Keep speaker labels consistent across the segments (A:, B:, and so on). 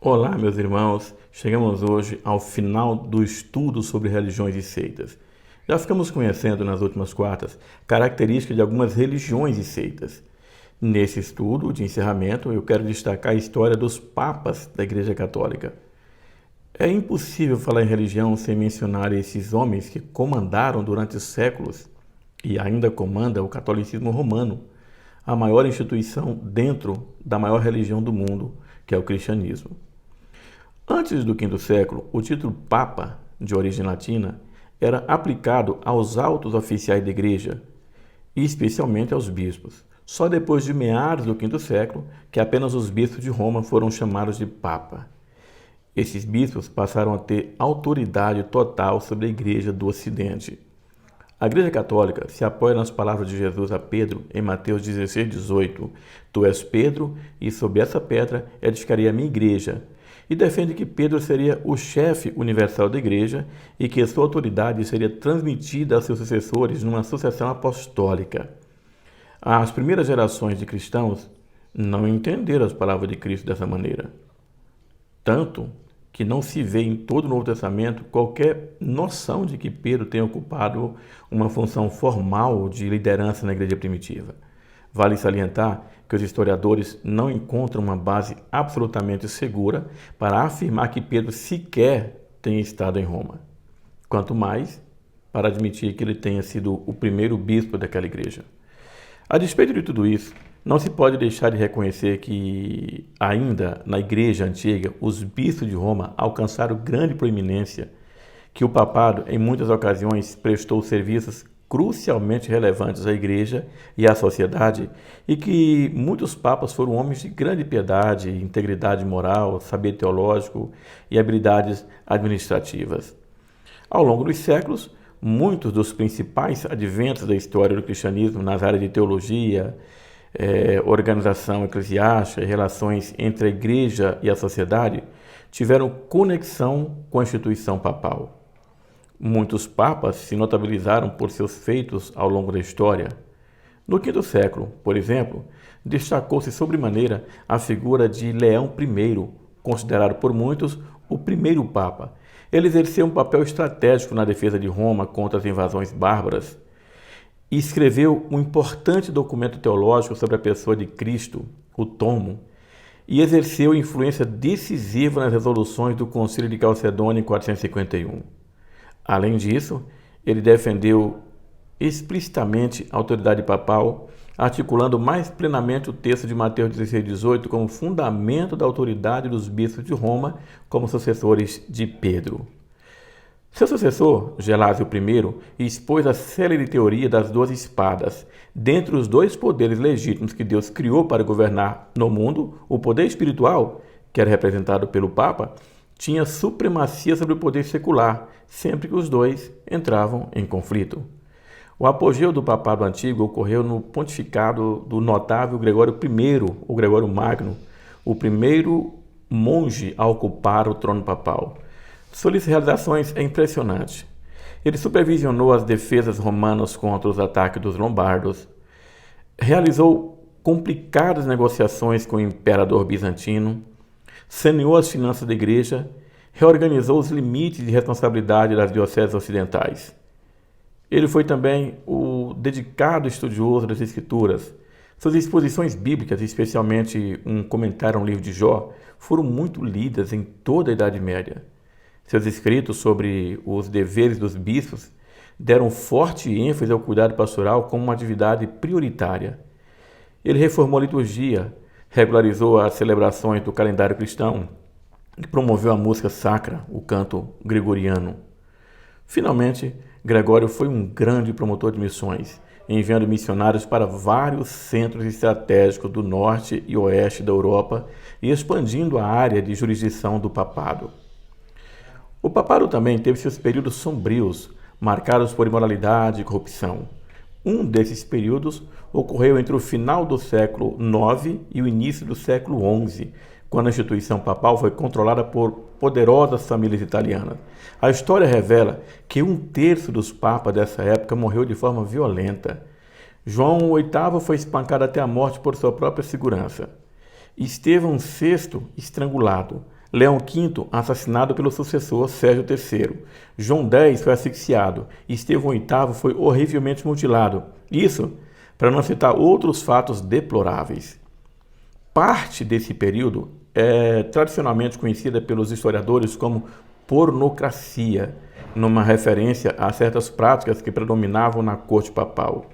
A: Olá, meus irmãos. Chegamos hoje ao final do estudo sobre religiões e seitas. Já ficamos conhecendo nas últimas quartas características de algumas religiões e seitas. Nesse estudo de encerramento, eu quero destacar a história dos papas da Igreja Católica. É impossível falar em religião sem mencionar esses homens que comandaram durante os séculos e ainda comanda o catolicismo romano, a maior instituição dentro da maior religião do mundo, que é o cristianismo. Antes do V século, o título Papa, de origem latina, era aplicado aos altos oficiais da Igreja, e especialmente aos bispos. Só depois de meados do V século que apenas os bispos de Roma foram chamados de Papa. Esses bispos passaram a ter autoridade total sobre a Igreja do Ocidente. A Igreja Católica se apoia nas palavras de Jesus a Pedro em Mateus 16:18. Tu és Pedro, e sobre essa pedra edificarei a minha igreja. E defende que Pedro seria o chefe universal da igreja e que a sua autoridade seria transmitida aos seus sucessores numa sucessão apostólica. As primeiras gerações de cristãos não entenderam as palavras de Cristo dessa maneira. Tanto que não se vê em todo o Novo Testamento qualquer noção de que Pedro tenha ocupado uma função formal de liderança na igreja primitiva. Vale salientar que os historiadores não encontram uma base absolutamente segura para afirmar que Pedro sequer tenha estado em Roma. Quanto mais para admitir que ele tenha sido o primeiro bispo daquela igreja. A despeito de tudo isso, não se pode deixar de reconhecer que, ainda na igreja antiga, os bispos de Roma alcançaram grande proeminência, que o papado, em muitas ocasiões, prestou serviços crucialmente relevantes à igreja e à sociedade, e que muitos papas foram homens de grande piedade, integridade moral, saber teológico e habilidades administrativas. Ao longo dos séculos, muitos dos principais adventos da história do cristianismo nas áreas de teologia, organização eclesiástica e relações entre a igreja e a sociedade tiveram conexão com a instituição papal. Muitos papas se notabilizaram por seus feitos ao longo da história. No V século, por exemplo, destacou-se sobremaneira a figura de Leão I, considerado por muitos o primeiro papa. Ele exerceu um papel estratégico na defesa de Roma contra as invasões bárbaras e escreveu um importante documento teológico sobre a pessoa de Cristo, o Tomo, e exerceu influência decisiva nas resoluções do Concílio de Calcedônia em 451. Além disso, ele defendeu explicitamente a autoridade papal, articulando mais plenamente o texto de Mateus 16:18 como fundamento da autoridade dos bispos de Roma como sucessores de Pedro. Seu sucessor, Gelásio I, expôs a célere teoria das duas espadas. Dentre os dois poderes legítimos que Deus criou para governar no mundo, o poder espiritual, que era representado pelo Papa, tinha supremacia sobre o poder secular, sempre que os dois entravam em conflito. O apogeu do papado antigo ocorreu no pontificado do notável Gregório I, ou Gregório Magno, o primeiro monge a ocupar o trono papal. Suas realizações é impressionante. Ele supervisionou as defesas romanas contra os ataques dos lombardos, realizou complicadas negociações com o imperador bizantino, saneou as finanças da igreja, reorganizou os limites de responsabilidade das dioceses ocidentais. Ele foi também o dedicado estudioso das Escrituras. Suas exposições bíblicas, especialmente um comentário ao livro de Jó, foram muito lidas em toda a Idade Média. Seus escritos sobre os deveres dos bispos deram forte ênfase ao cuidado pastoral como uma atividade prioritária. Ele reformou a liturgia, regularizou as celebrações do calendário cristão e promoveu a música sacra, o canto gregoriano. Finalmente, Gregório foi um grande promotor de missões, enviando missionários para vários centros estratégicos do norte e oeste da Europa e expandindo a área de jurisdição do papado. O papado também teve seus períodos sombrios, marcados por imoralidade e corrupção. Um desses períodos ocorreu entre o final do século IX e o início do século XI, quando a instituição papal foi controlada por poderosas famílias italianas. A história revela que 1/3 dos papas dessa época morreu de forma violenta. João VIII foi espancado até a morte por sua própria segurança. Estevão VI, estrangulado. Leão V, assassinado pelo sucessor Sérgio III. João X foi asfixiado. Estevão VIII foi horrivelmente mutilado. Isso para não citar outros fatos deploráveis. Parte desse período é tradicionalmente conhecida pelos historiadores como pornocracia, numa referência a certas práticas que predominavam na corte papal.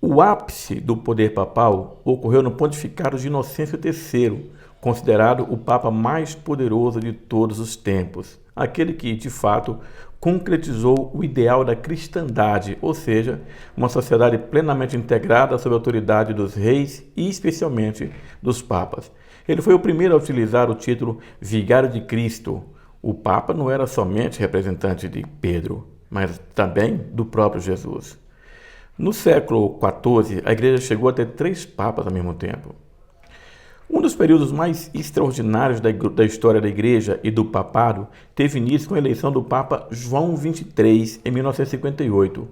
A: O ápice do poder papal ocorreu no pontificado de Inocêncio III, considerado o papa mais poderoso de todos os tempos, aquele que, de fato, concretizou o ideal da cristandade, ou seja, uma sociedade plenamente integrada sob a autoridade dos reis e, especialmente, dos papas. Ele foi o primeiro a utilizar o título Vigário de Cristo. O papa não era somente representante de Pedro, mas também do próprio Jesus. No século XIV, a igreja chegou a ter 3 papas ao mesmo tempo. Um dos períodos mais extraordinários da história da igreja e do papado teve início com a eleição do Papa João XXIII em 1958.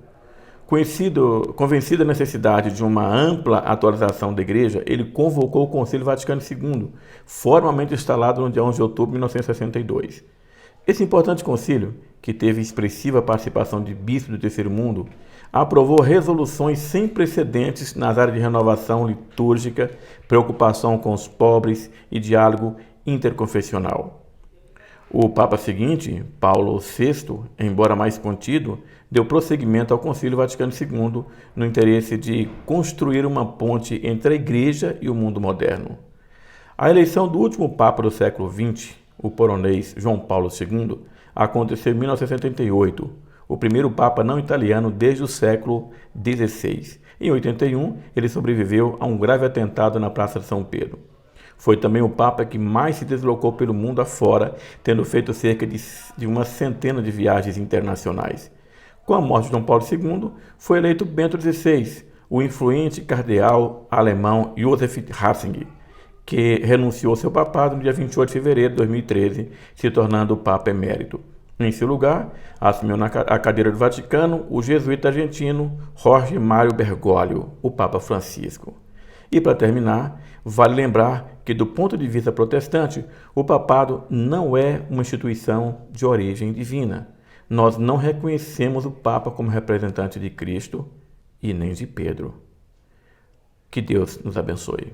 A: Convencido da necessidade de uma ampla atualização da igreja, ele convocou o Concílio Vaticano II, formalmente instalado no dia 11 de outubro de 1962. Esse importante concílio, que teve expressiva participação de bispos do Terceiro Mundo, aprovou resoluções sem precedentes nas áreas de renovação litúrgica, preocupação com os pobres e diálogo interconfessional. O Papa seguinte, Paulo VI, embora mais contido, deu prosseguimento ao Concílio Vaticano II no interesse de construir uma ponte entre a Igreja e o mundo moderno. A eleição do último Papa do século XX, o polonês João Paulo II, aconteceu em 1978, o primeiro Papa não italiano desde o século XVI. Em 81, ele sobreviveu a um grave atentado na Praça de São Pedro. Foi também o Papa que mais se deslocou pelo mundo afora, tendo feito cerca de uma centena de viagens internacionais. Com a morte de João Paulo II, foi eleito Bento XVI, o influente cardeal alemão Joseph Ratzinger, que renunciou ao seu papado no dia 28 de fevereiro de 2013, se tornando o Papa emérito. Em seu lugar, assumiu a cadeira do Vaticano o jesuíta argentino Jorge Mário Bergoglio, o Papa Francisco. E para terminar, vale lembrar que, do ponto de vista protestante, o papado não é uma instituição de origem divina. Nós não reconhecemos o Papa como representante de Cristo e nem de Pedro. Que Deus nos abençoe.